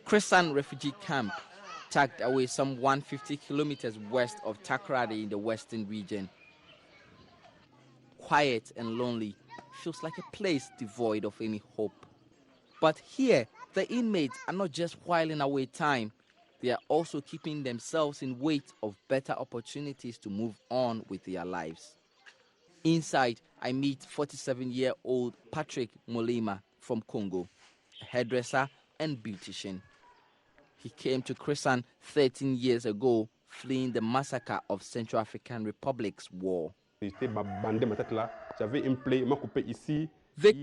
Krisan refugee camp, tucked away some 150 kilometers west of Takoradi in the western region. Quiet and lonely, feels like a place devoid of any hope. But here, the inmates are not just whiling away time, they are also keeping themselves in wait of better opportunities to move on with their lives. Inside, I meet 47-year-old Patrick Molima from Congo, a hairdresser and beautician. He came to Krisan 13 years ago, fleeing the massacre of Central African Republic's war. They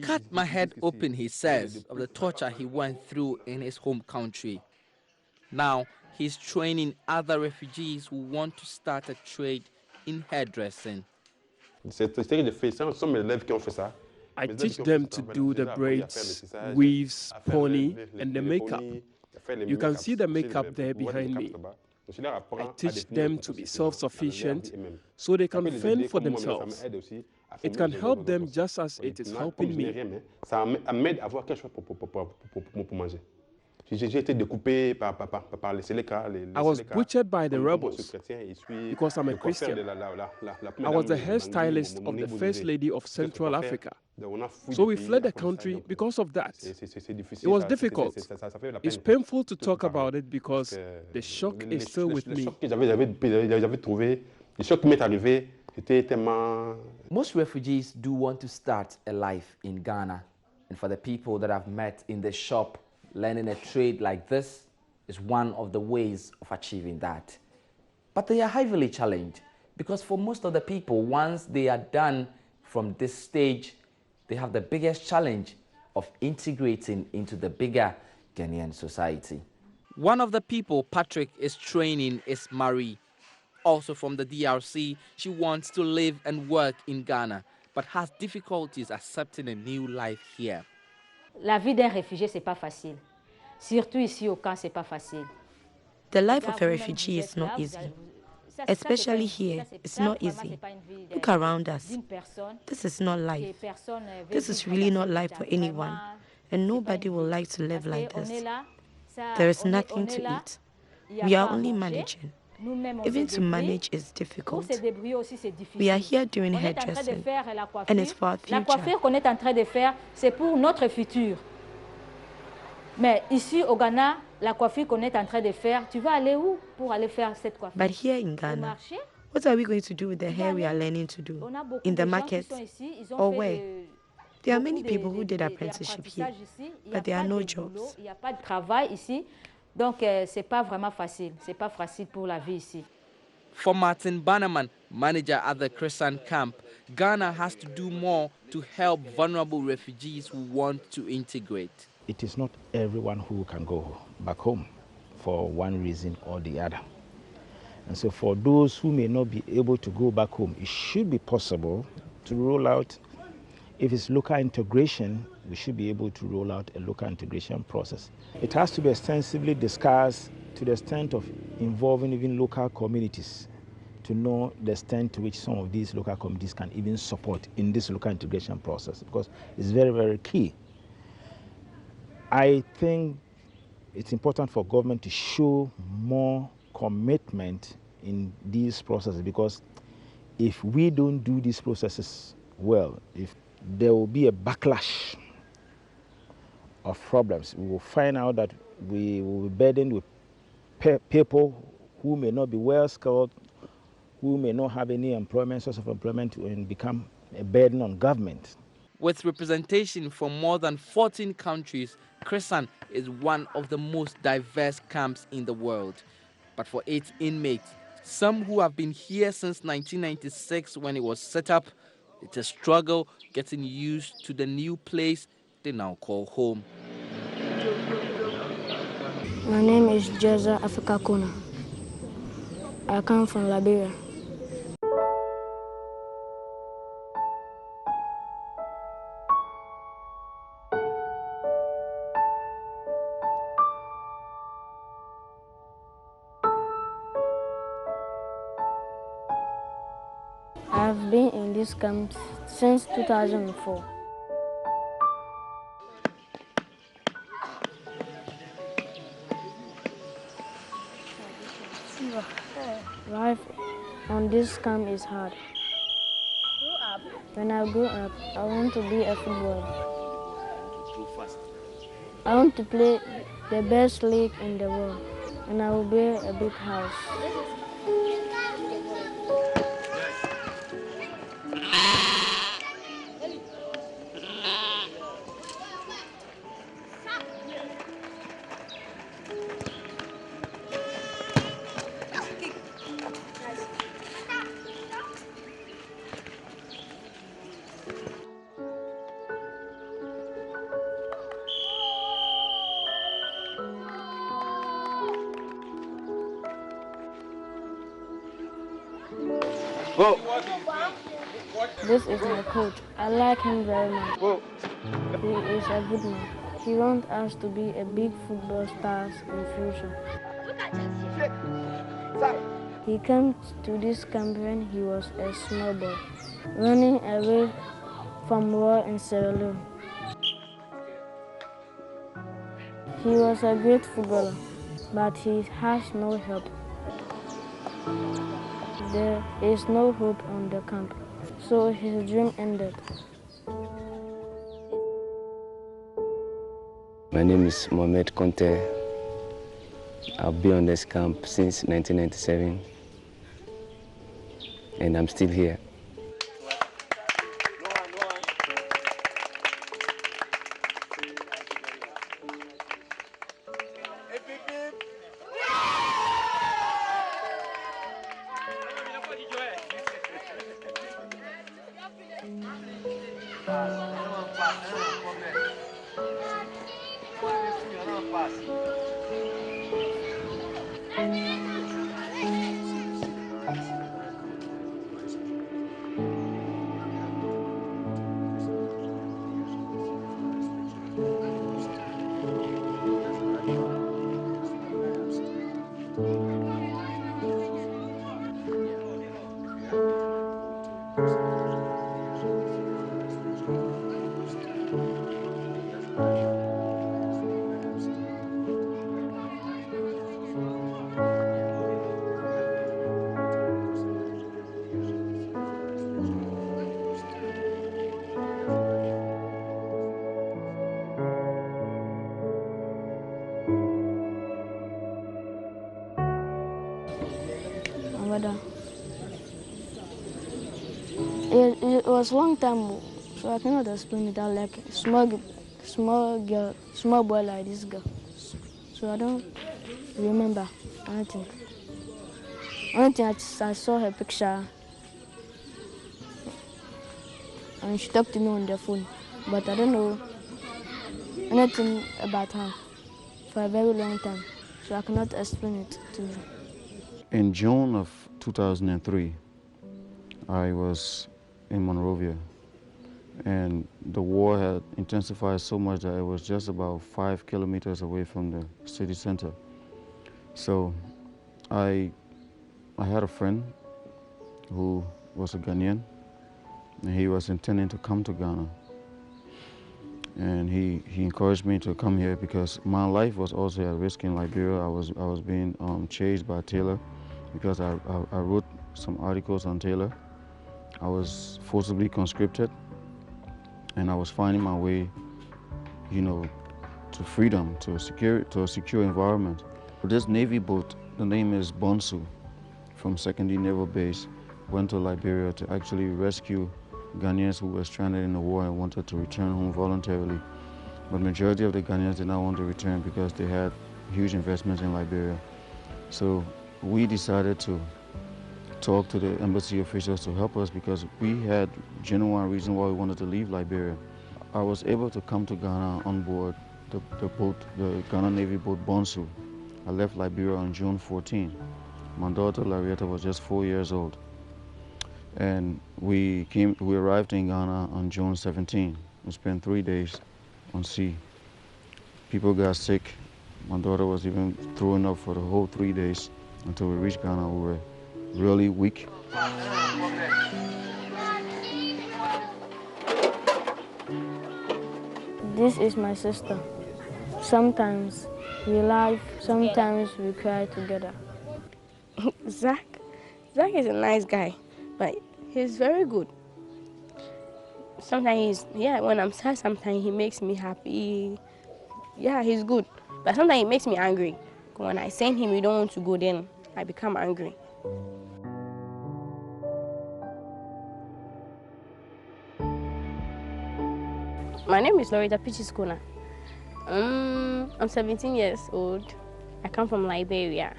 cut my head open, he says, of the torture he went through in his home country. Now, he's training other refugees who want to start a trade in hairdressing. I teach them to do the braids, weaves, pony, and the makeup. You can see the makeup there behind me. I teach them to be self-sufficient so they can fend for themselves. It can help them just as it is helping me. I was butchered by the rebels because I'm a Christian. I was the hairstylist of the First Lady of Central Africa. So we fled the country because of that. It was difficult. It's painful to talk about it because the shock is still with me. Most refugees do want to start a life in Ghana. And for the people that I've met in the shop, learning a trade like this is one of the ways of achieving that. But they are heavily challenged because for most of the people, once they are done from this stage, they have the biggest challenge of integrating into the bigger Ghanaian society. One of the people Patrick is training is Marie. Also from the DRC, she wants to live and work in Ghana, but has difficulties accepting a new life here. La vie d'un réfugié, c'est pas facile. Surtout ici au camp, c'est pas facile. The life of a refugee is not easy. Especially here, it's not easy. Look around us. This is not life. This is really not life for anyone. And nobody will like to live like this. There is nothing to eat. We are only managing. Even to manage is difficult. We are here doing hairdressing, and it's for our future. La coiffure qu'on est en train de faire, c'est pour notre futur. Mais ici au Ghana, la coiffure qu'on est en train de faire, tu vas aller où pour aller faire cette coiffure? But here in Ghana, what are we going to do with the hair we are learning to do? In the market or where? There are many people who did apprenticeship here, but there are no jobs. Il n'y a pas de travail ici. Donc, c'est pas vraiment facile. C'est pas facile pour la vie ici. For Martin Bannerman, manager at the Krisan camp, Ghana has to do more to help vulnerable refugees who want to integrate. It is not everyone who can go back home for one reason or the other. And so for those who may not be able to go back home, it should be possible to roll out, if it's local integration, we should be able to roll out a local integration process. It has to be extensively discussed to the extent of involving even local communities to know the extent to which some of these local communities can even support in this local integration process, because it's very, very key. I think it's important for government to show more commitment in these processes, because if we don't do these processes well, if there will be a backlash of problems. We will find out that we will be burdened with people who may not be well skilled, who may not have any employment, source of employment, and become a burden on government. With representation from more than 14 countries, Krisan is one of the most diverse camps in the world. But for its inmates, some who have been here since 1996 when it was set up, it's a struggle getting used to the new place they now call home. My name is Jeza Africa Kuna. I come from Liberia. I've been in this camp since 2004. this camp is hard. When I grow up, I want to be a footballer. I want to play the best league in the world, and I will build a big house. Go. This is my coach. I like him very much. Go. He is a good man. He wants us to be a big football stars in future. He came to this camp when he was a small boy, running away from war in Sierra Leone. He was a great footballer, but he has no help. There is no hope on the camp, so his dream ended. My name is Mohamed Conte. I've been on this camp since 1997, and I'm still here. It was a long time, so I cannot explain it. I like a small boy like this girl. So I don't remember anything. Only thing I saw her picture, and she talked to me on the phone, but I don't know anything about her for a very long time, so I cannot explain it to you. In June of 2003, I was in Monrovia, and the war had intensified so much that it was just about 5 kilometers away from the city center. So I had a friend who was a Ghanaian, and he was intending to come to Ghana. And he encouraged me to come here because my life was also at risk in Liberia. I was being chased by Taylor because I wrote some articles on Taylor. I was forcibly conscripted, and I was finding my way, to freedom, to a secure environment. This Navy boat, the name is Bonsu, from 2nd Naval Base, went to Liberia to actually rescue Ghanaians who were stranded in the war and wanted to return home voluntarily. But majority of the Ghanaians did not want to return because they had huge investments in Liberia. So we decided to talk to the embassy officials to help us because we had genuine reason why we wanted to leave Liberia. I was able to come to Ghana on board the boat, the Ghana Navy boat Bonsu. I left Liberia on June 14. My daughter Larietta was just 4 years old. And we arrived in Ghana on June 17. We spent 3 days on sea. People got sick. My daughter was even throwing up for the whole 3 days until we reached Ghana. We were really weak. This is my sister. Sometimes we laugh, sometimes we cry together. Zach, Zach is a nice guy, but he's very good. Sometimes when I'm sad, sometimes he makes me happy. Yeah, he's good. But sometimes he makes me angry. When I send him, you don't want to go, then I become angry. My name is Loretta Pichiskuna. I'm 17 years old. I come from Liberia.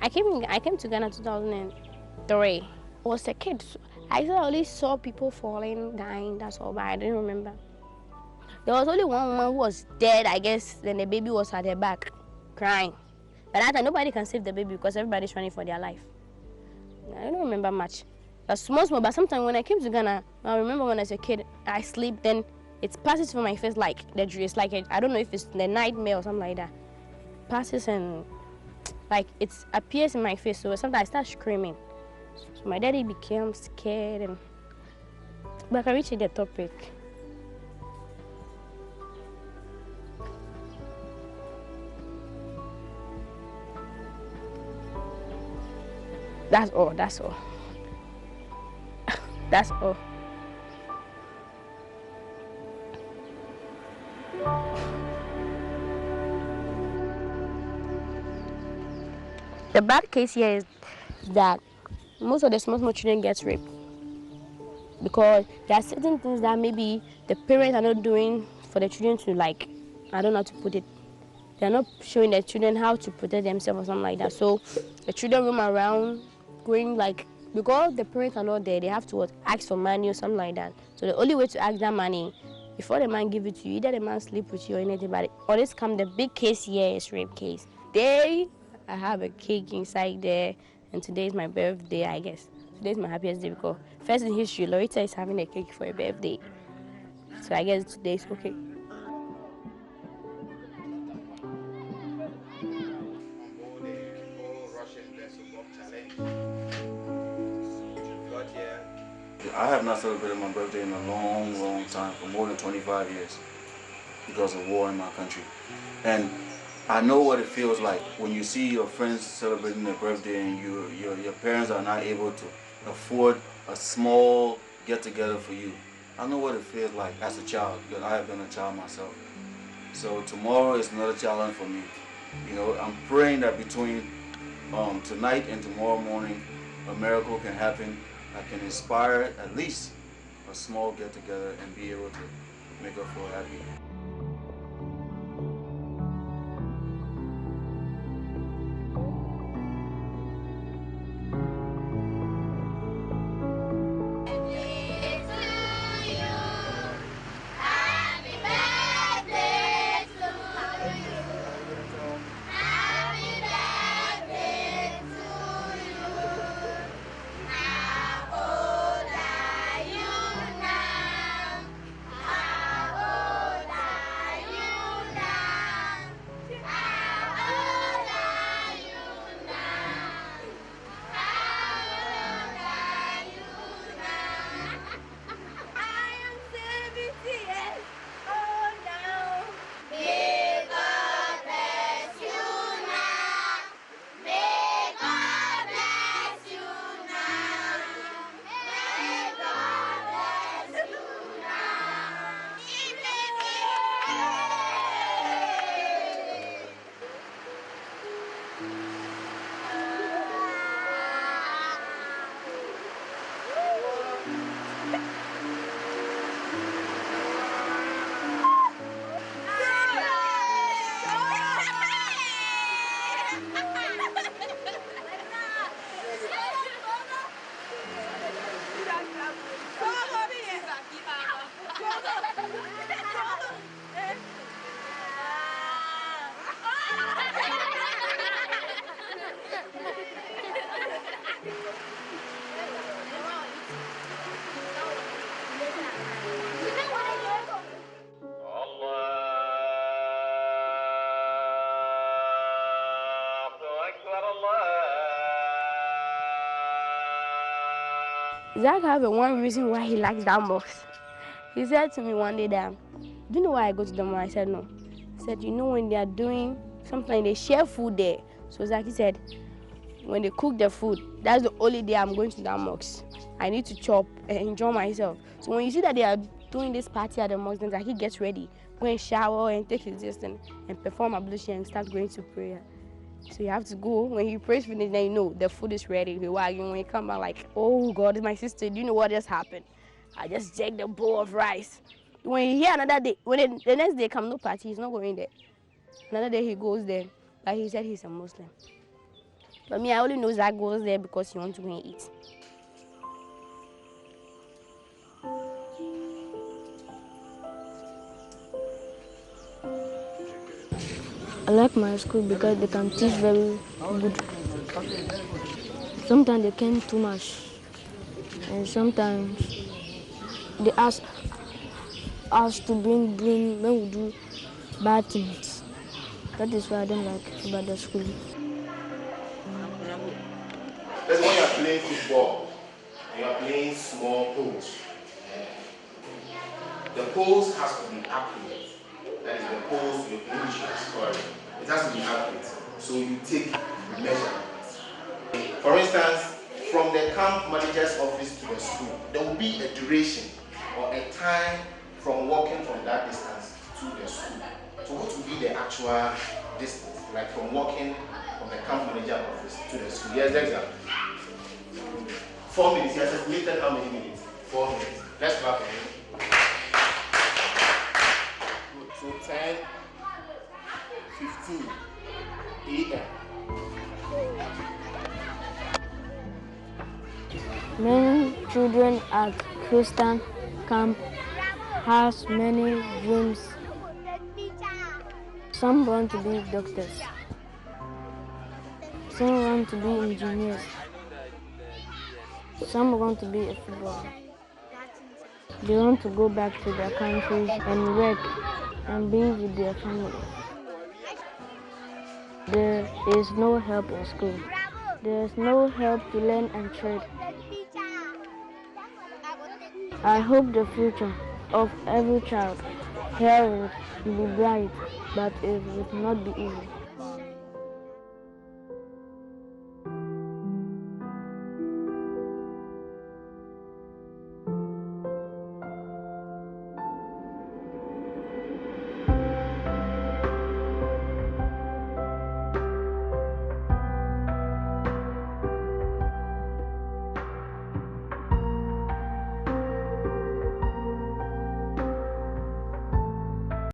I came to Ghana in 2003. I was a kid. I only saw people falling, dying, that's all, but I didn't remember. There was only one woman who was dead, I guess, then the baby was at her back, crying. But that time, nobody can save the baby because everybody's running for their life. I don't remember much. That's small, but sometimes when I came to Ghana, I remember when I was a kid, I sleep, then it passes from my face like the dream. It's like, I don't know if it's the nightmare or something like that. It passes and like it appears in my face, so sometimes I start screaming. So my daddy became scared, and but I reached the topic. That's all. That's all. That's all. The bad case here is that most of the small children get raped because there are certain things that maybe the parents are not doing for the children to, like, I don't know how to put it. They're not showing the children how to protect themselves or something like that. So the children roam around going like, because the parents are not there, they have to ask for money or something like that. So the only way to ask that money, before the man give it to you, either the man sleep with you or anything, but on this come, the big case here is rape case. I have a cake inside there, and today is my birthday, I guess. Today is my happiest day because first in history, Loretta is having a cake for her birthday. So I guess today is okay. I have not celebrated my birthday in a long, long time, for more than 25 years, because of war in my country. And I know what it feels like when you see your friends celebrating their birthday and your parents are not able to afford a small get-together for you. I know what it feels like as a child, because I have been a child myself. So tomorrow is another challenge for me. You know, I'm praying that between tonight and tomorrow morning, a miracle can happen. I can inspire at least a small get-together and be able to make her feel happy. Zach have one reason why he likes that mosque. He said to me one day that, do you know why I go to the mosque? I said no. He said, you know when they are doing something, they share food there. So Zach, he said, when they cook the food, that's the only day I'm going to that mosque. I need to chop and enjoy myself. So when you see that they are doing this party at the mosque, then he gets ready, go and shower and take his distance and perform ablution and start going to prayer. So you have to go, when he prays finish, then you know the food is ready. When you come back like, oh God, my sister, do you know what just happened? I just checked the bowl of rice. When you hear another day, when the next day come no party, he's not going there. Another day he goes there, but he said he's a Muslim. But me, I only know that goes there because he wants to go and eat. I like my school because they can teach very good. Sometimes they can too much, and sometimes they ask us to bring when we do bad things. That is why I don't like about the school. That's when you are playing football and you are playing small poles. The poles has to be accurate. That is the poles your English is correct. It has to be accurate. So you take measurements. For instance, from the camp manager's office to the school, there will be a duration or a time from walking from that distance to the school. So what will be the actual distance, like from walking from the camp manager's office to the school? Here's the example. 4 minutes. He has estimated how many minutes? 4 minutes. Let's clap for him. Good. So 10:15 a.m. Many children at Krisan camp has many dreams. Some want to be doctors. Some want to be engineers. Some want to be a footballer. They want to go back to their countries and work and be with their family. There is no help in school. There is no help to learn and trade. I hope the future of every child here will be bright, but it will not be easy.